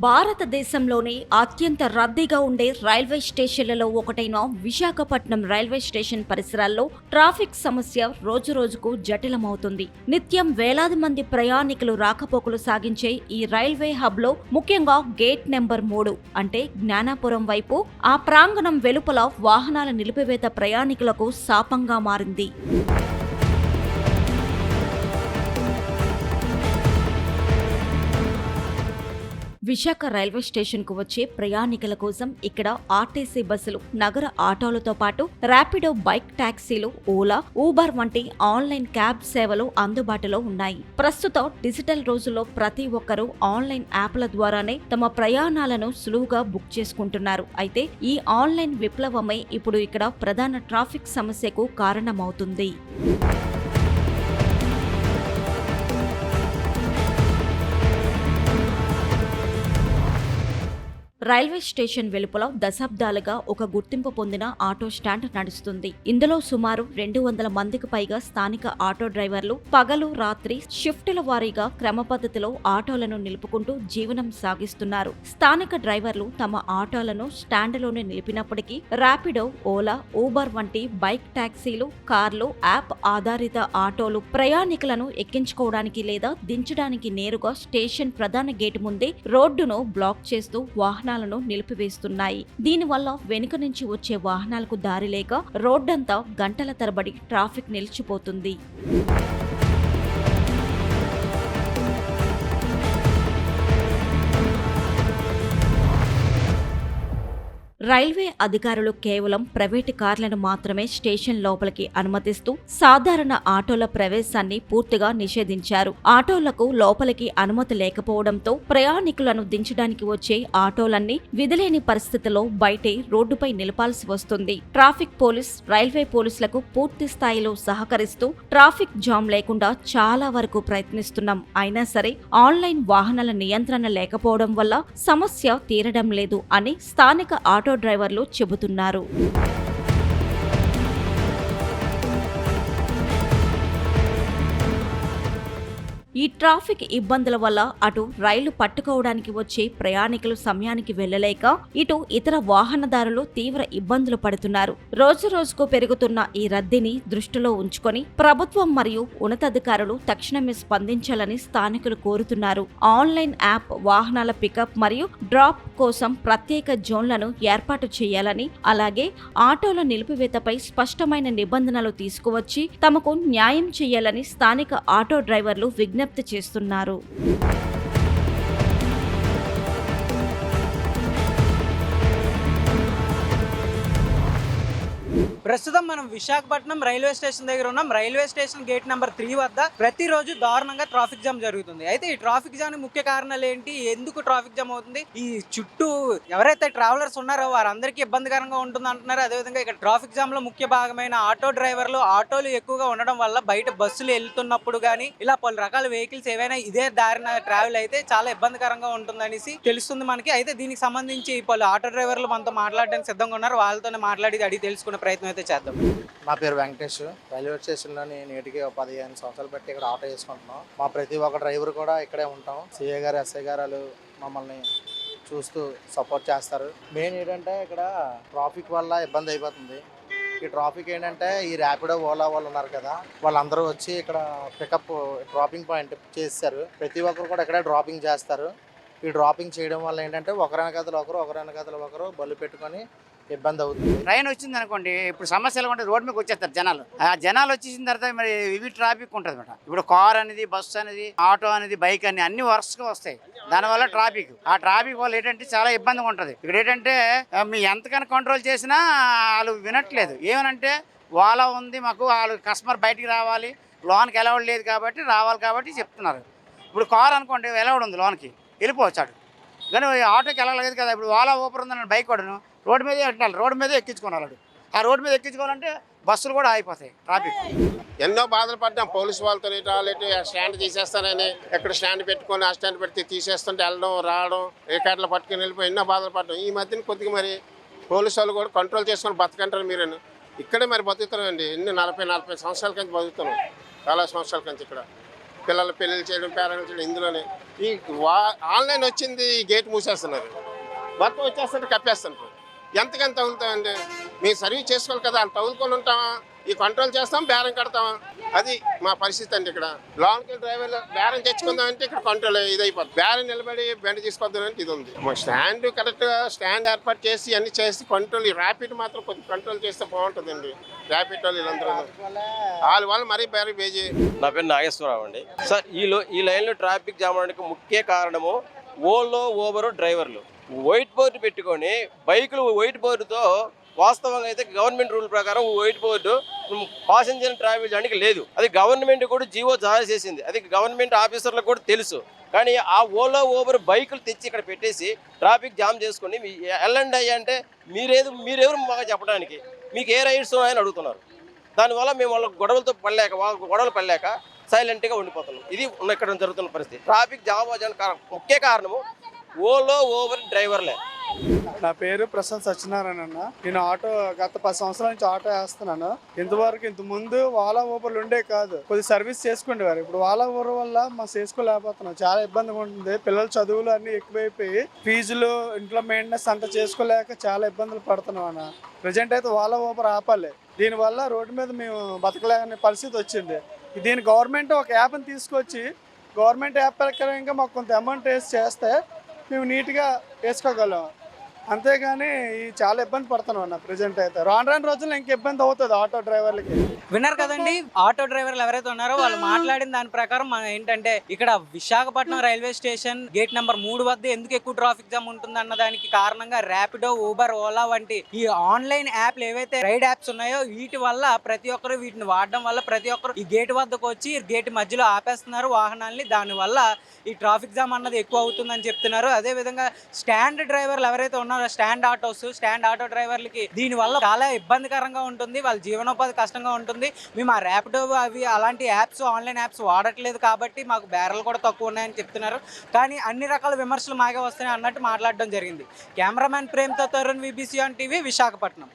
భారతదేశంలోనే అత్యంత రద్దీగా ఉండే రైల్వే స్టేషన్లలో ఒకటైన విశాఖపట్నం రైల్వే స్టేషన్ పరిసరాల్లో ట్రాఫిక్ సమస్య రోజురోజుకు జటిలమవుతుంది. నిత్యం వేలాది మంది ప్రయాణికులు రాకపోకలు సాగించే ఈ రైల్వే హబ్లో ముఖ్యంగా గేట్ నెంబర్ 3 అంటే జ్ఞానాపురం వైపు ఆ ప్రాంగణం వెలుపల వాహనాల నిలిపివేత ప్రయాణికులకు శాపంగా మారింది. విశాఖ రైల్వే స్టేషన్కు వచ్చే ప్రయాణికుల కోసం ఇక్కడ ఆర్టీసీ బస్సులు, నగర ఆటోలతో పాటు ర్యాపిడో బైక్ టాక్సీలు, ఓలా, ఊబర్ వంటి ఆన్లైన్ క్యాబ్ సేవలు అందుబాటులో ఉన్నాయి. ప్రస్తుతం డిజిటల్ రోజుల్లో ప్రతి ఒక్కరూ ఆన్లైన్ యాప్ల ద్వారానే తమ ప్రయాణాలను సులువుగా బుక్ చేసుకుంటున్నారు. అయితే ఈ ఆన్లైన్ విప్లవమే ఇప్పుడు ఇక్కడ ప్రధాన ట్రాఫిక్ సమస్యకు కారణమవుతుంది. రైల్వే స్టేషన్ వెలుపల దశాబ్దాలుగా ఒక గుర్తింపు పొందిన ఆటో స్టాండ్ నడుస్తుంది. ఇందులో సుమారు 200 మందికి పైగా స్థానిక ఆటో డ్రైవర్లు పగలు, రాత్రి షిఫ్టుల వారీగా క్రమపద్ధతిలో ఆటోలను నిలుపుకుంటూ జీవనం సాగిస్తున్నారు. స్థానిక డ్రైవర్లు తమ ఆటోలను స్టాండ్లోనే నిలిపినప్పటికీ ర్యాపిడో, ఓలా, ఊబర్ వంటి బైక్ టాక్సీలు, కార్లు, యాప్ ఆధారిత ఆటోలు ప్రయాణికులను ఎక్కించుకోవడానికి లేదా దించడానికి నేరుగా స్టేషన్ ప్రధాన గేటు ముందే రోడ్డును బ్లాక్ చేస్తూ వాహనాలను నిలిపివేస్తున్నాయి. దీనివల్ల వెనుక నుంచి వచ్చే వాహనాలకు దారి లేక రోడ్డంతా గంటల తరబడి ట్రాఫిక్ నిలిచిపోతుంది. రైల్వే అధికారులు కేవలం ప్రైవేటు కార్లను మాత్రమే స్టేషన్ లోపలికి అనుమతిస్తూ సాధారణ ఆటోల ప్రవేశాన్ని పూర్తిగా నిషేధించారు. ఆటోలకు లోపలికి అనుమతి లేకపోవడంతో ప్రయాణికులను దించడానికి వచ్చే ఆటోలన్నీ విధిలేని పరిస్థితిలో బయటే రోడ్డుపై నిలపాల్సి వస్తుంది. ట్రాఫిక్ పోలీస్, రైల్వే పోలీసులకు పూర్తి స్థాయిలో సహకరిస్తూ ట్రాఫిక్ జామ్ లేకుండా చాలా వరకు ప్రయత్నిస్తున్నాం. అయినా సరే ఆన్లైన్ వాహనాల నియంత్రణ లేకపోవడం వల్ల సమస్య తీరడం లేదు అని స్థానిక ఆటో డ్రైవర్లు చెబుతున్నారు. ఈ ట్రాఫిక్ ఇబ్బందుల వల్ల అటు రైలు పట్టుకోవడానికి వచ్చే ప్రయాణికులు సమయానికి వెళ్లలేక ఇటు ఇతర వాహనదారులు తీవ్ర ఇబ్బందులు పడుతున్నారు. రోజు రోజుకు పెరుగుతున్న ఈ రద్దీని దృష్టిలో ఉంచుకొని ప్రభుత్వం మరియు ఉన్నతాధికారులు తక్షణమే స్పందించాలని స్థానికులు కోరుతున్నారు. ఆన్లైన్ యాప్, వాహనాల పికప్ మరియు డ్రాప్ కోసం ప్రత్యేక జోన్లను ఏర్పాటు చేయాలని, అలాగే ఆటోల నిలిపివేతపై స్పష్టమైన నిబంధనలు తీసుకువచ్చి తమకు న్యాయం చేయాలని స్థానిక ఆటో డ్రైవర్లు విజ్ఞప్తి చేస్తున్నారు. ప్రస్తుతం మనం విశాఖపట్నం రైల్వే స్టేషన్ దగ్గర ఉన్నాం. రైల్వే స్టేషన్ గేట్ నెంబర్ 3 వద్ద ప్రతిరోజు దారుణంగా ట్రాఫిక్ జామ్ జరుగుతుంది. అయితే ఈ ట్రాఫిక్ జామ్ ముఖ్య కారణాలు ఏంటి, ఎందుకు ట్రాఫిక్ జామ్ అవుతుంది, ఈ చుట్టూ ఎవరైతే ట్రావెలర్స్ ఉన్నారో వారందరికీ ఇబ్బందికరంగా ఉంటుంది అంటున్నారు. అదేవిధంగా ఇక్కడ ట్రాఫిక్ జామ్ లో ముఖ్య భాగమైన ఆటో డ్రైవర్లు, ఆటోలు ఎక్కువగా ఉండడం వల్ల బయట బస్సులు వెళ్తున్నప్పుడు కానీ ఇలా పలు రకాల వెహికల్స్ ఏవైనా ఇదే దారిన ట్రావెల్ అయితే చాలా ఇబ్బందికరంగా ఉంటుందనేసి తెలుస్తుంది మనకి. అయితే దీనికి సంబంధించి పలు ఆటో డ్రైవర్లు మనతో మాట్లాడడానికి సిద్ధంగా ఉన్నారు. వాళ్ళతోనే మాట్లాడి అడిగి తెలుసుకునే ప్రయత్నం అయితే చేద్దాం. నా పేరు వెంకటేష్. రైల్వే స్టేషన్లోని నేటికి 15 సంవత్సరాలు పెట్టి ఇక్కడ ఆటో వేసుకుంటున్నాం. మా ప్రతి ఒక్క డ్రైవర్ కూడా ఇక్కడే ఉంటాం. సిఏ గారు, ఎస్ఐ గారు మమ్మల్ని చూస్తూ సపోర్ట్ చేస్తారు. మెయిన్ ఏంటంటే ఇక్కడ ట్రాఫిక్ వల్ల ఇబ్బంది అయిపోతుంది. ఈ ట్రాఫిక్ ఏంటంటే ఈ ర్యాపిడో, ఓలా వాళ్ళు ఉన్నారు కదా, వాళ్ళందరూ వచ్చి ఇక్కడ పికప్ డ్రాపింగ్ పాయింట్ చేస్తారు. ప్రతి ఒక్కరు కూడా ఇక్కడే డ్రాపింగ్ చేస్తారు. ఈ డ్రాపింగ్ చేయడం వల్ల ఏంటంటే ఒకరినకతలు ఒకరు బళ్ళు పెట్టుకొని ఇబ్బంది అవుతుంది. ట్రైన్ వచ్చింది అనుకోండి, ఇప్పుడు సమస్యలు ఉంటే రోడ్డు మీద వచ్చేస్తారు జనాలు. ఆ జనాలు వచ్చేసిన తర్వాత మరి ఇవి ట్రాఫిక్ ఉంటుంది అనమాట. ఇప్పుడు కార్ అనేది, బస్సు అనేది, ఆటో అనేది, బైక్ అని అన్ని వరుసగా వస్తాయి. దానివల్ల ట్రాఫిక్, ఆ ట్రాఫిక్ వల్ల ఏంటంటే చాలా ఇబ్బందిగా ఉంటుంది. ఇక్కడ ఏంటంటే మీ ఎంతకైనా కంట్రోల్ చేసినా వాళ్ళు వినట్లేదు. ఏమనంటే ఓలా ఉంది, మాకు వాళ్ళు కస్టమర్ బయటికి రావాలి, లోన్కి అలౌడ్ లేదు కాబట్టి రావాలి కాబట్టి చెప్తున్నారు. ఇప్పుడు కార్ అనుకోండి అలౌడ్ ఉంది, లోన్కి వెళ్ళిపోవచ్చాడు. కానీ ఆటోకి వెళ్ళలేదు కదా. ఇప్పుడు ఓలా, ఊబర్ ఉందన్న బైక్ వాడును రోడ్డు మీదే పెట్టాలి, రోడ్డు మీదే ఎక్కించుకోవాలి. ఆ రోడ్డు మీద ఎక్కించుకోవాలంటే బస్సులు కూడా ఆగిపోతాయి. ట్రాఫిక్ ఎన్నో బాధలు పడ్డాం. పోలీసు వాళ్ళతో టాయిలెట్ స్టాండ్ తీసేస్తానని ఎక్కడ స్టాండ్ పెట్టుకొని ఆ స్టాండ్ పెడితే తీసేస్తుంటే వెళ్ళడం రావడం, రికార్డులు పట్టుకుని వెళ్ళిపోయి ఎన్నో బాధలు పడ్డాం. ఈ మధ్యన కొద్దిగా మరి పోలీసు వాళ్ళు కూడా కంట్రోల్ చేసుకొని బతకంటారు. మీరు ఇక్కడే మరి బతుకుతున్నామండి. ఎన్ని 40-45 సంవత్సరాల కంచి బతుకుతున్నాం. చాలా సంవత్సరాల కంచి ఇక్కడ పిల్లలు పెళ్ళిళ్ళు చేయడం, పేరెంట్స్ చేయడం ఇందులోనే. ఈ ఆన్లైన్ వచ్చింది, ఈ గేట్ మూసేస్తున్నారు, మొత్తం వచ్చేస్తుంటే కప్పేస్తుంటారు. ఎంతకని తగులుతామండి? మేము సర్వీస్ చేసుకోవాలి కదా, వాళ్ళు తగులుకొని ఉంటామా? ఈ కంట్రోల్ చేస్తాం, బేరం కడతామా? అది మా పరిస్థితి అండి. ఇక్కడ లాంగ్ డ్రైవర్లు బేరం తెచ్చుకుందామంటే ఇక్కడ కంట్రోల్ ఇదైపోతుంది. బేరం నిలబడి బెండ తీసుకొద్దామంటే ఇది ఉంది. మా స్టాండ్ కరెక్ట్గా స్టాండ్ ఏర్పాటు చేసి అన్ని చేసి కంట్రోల్, ఈ ర్యాపిడ్ మాత్రం కొంచెం కంట్రోల్ చేస్తే బాగుంటుందండి. ర్యాపిడ్ వాళ్ళు వీళ్ళందరూ వాళ్ళ వల్ల మరీ బేరీ బేజీ. నా పేరు నాగేశ్వరరావు అండి. సార్ ఈ లైన్లో ట్రాఫిక్ జామ్ అవడానికి ముఖ్య కారణము ఓలో ఓబరు డ్రైవర్లు. వైట్ బోర్డు పెట్టుకొని బైకులు వైట్ బోర్డుతో, వాస్తవంగా అయితే గవర్నమెంట్ రూల్ ప్రకారం వైట్ బోర్డు పాసెంజర్ ట్రావెల్ చేయడానికి లేదు. అది గవర్నమెంట్ కూడా జీవో జారీ చేసింది, అది గవర్నమెంట్ ఆఫీసర్లకు కూడా తెలుసు. కానీ ఆ ఓలో ఓబర్ బైకులు తెచ్చి ఇక్కడ పెట్టేసి ట్రాఫిక్ జామ్ చేసుకొని వెళ్ళండి అయ్యా అంటే మీరెవరు మాకు చెప్పడానికి? మీకు ఏ రైట్స్ ఉన్నాయని అడుగుతున్నారు. దానివల్ల మేము వాళ్ళ గొడవలు పడలేక సైలెంట్గా ఉండిపోతున్నాం. ఇది ఇక్కడ జరుగుతున్న పరిస్థితి. ట్రాఫిక్ జామ్ అవ్వడానికి ముఖ్య కారణము ఓలో ఓబర్ డ్రైవర్లే. నా పేరు ప్రశాంత్ సత్యనారాయణ అన్న. నేను గత 10 సంవత్సరాల నుంచి ఆటో వేస్తున్నాను. ఇంత ముందు వాలా ఊబర్లు ఉండే కాదు, కొద్ది సర్వీస్ చేసుకునేవారు. ఇప్పుడు వాలా ఊబర్ వల్ల మా చేసుకోలేకపోతున్నాం, చాలా ఇబ్బందిగా ఉంటుంది. పిల్లల చదువులు అన్ని ఎక్కువైపోయి ఫీజులు, ఇంట్లో మెయింటెనెన్స్ అంతా చేసుకోలేక చాలా ఇబ్బందులు పడుతున్నాం అన్న. ప్రజెంట్ అయితే వాలా ఊబర్ ఆపాలి. దీనివల్ల రోడ్డు మీద మేము బతకలేని పరిస్థితి వచ్చింది. దీని గవర్నమెంట్ ఒక యాప్ని తీసుకొచ్చి, గవర్నమెంట్ యాప్ ప్రకారంగా మాకు కొంత అమౌంట్ వేసి చేస్తే మేము నీట్గా వేసుకోగలం. అంతేగాని చాలా ఇబ్బంది పడుతున్నాం అన్న. ప్రజెంట్ అయితే రాను రోజుల్లో ఇంక ఇబ్బంది అవుతుంది ఆటో డ్రైవర్లకి. విన్నారు కదండి, ఆటో డ్రైవర్లు ఎవరైతే ఉన్నారో వాళ్ళు మాట్లాడిన దాని ప్రకారం మనం ఏంటంటే, ఇక్కడ Visakhapatnam railway station gate number 3 వద్ద ఎందుకు ఎక్కువ ట్రాఫిక్ జామ్ ఉంటుంది అన్న దానికి కారణంగా ర్యాపిడో, ఊబర్, ఓలా వంటి ఈ ఆన్లైన్ యాప్లు ఏవైతే రైడ్ యాప్స్ ఉన్నాయో వీటి వల్ల ప్రతి ఒక్కరు వీటిని వాడడం వల్ల ప్రతి ఒక్కరు ఈ గేట్ వద్దకు వచ్చి గేట్ మధ్యలో ఆపేస్తున్నారు వాహనాల్ని. దానివల్ల ఈ ట్రాఫిక్ జామ్ అన్నది ఎక్కువ అవుతుందని చెప్తున్నారు. అదే విధంగా స్టాండ్ డ్రైవర్లు ఎవరైతే ఉన్నారో, స్టాండ్ ఆటో డ్రైవర్లకి దీనివల్ల చాలా ఇబ్బందికరంగా ఉంటుంది, వాళ్ళ జీవనోపాధి కష్టంగా ఉంటుంది. మేము ఆ ర్యాపిడో అవి అలాంటి యాప్స్, ఆన్లైన్ యాప్స్ వాడట్లేదు కాబట్టి మాకు బేరాలు కూడా తక్కువ ఉన్నాయని చెప్తున్నారు. కానీ అన్ని రకాల విమర్శలు మాగే వస్తున్నాయి అన్నట్టు మాట్లాడడం జరిగింది. కెమెరామ్యాన్ ప్రేమ్తో తరుణ్, VBC టీవీ, విశాఖపట్నం.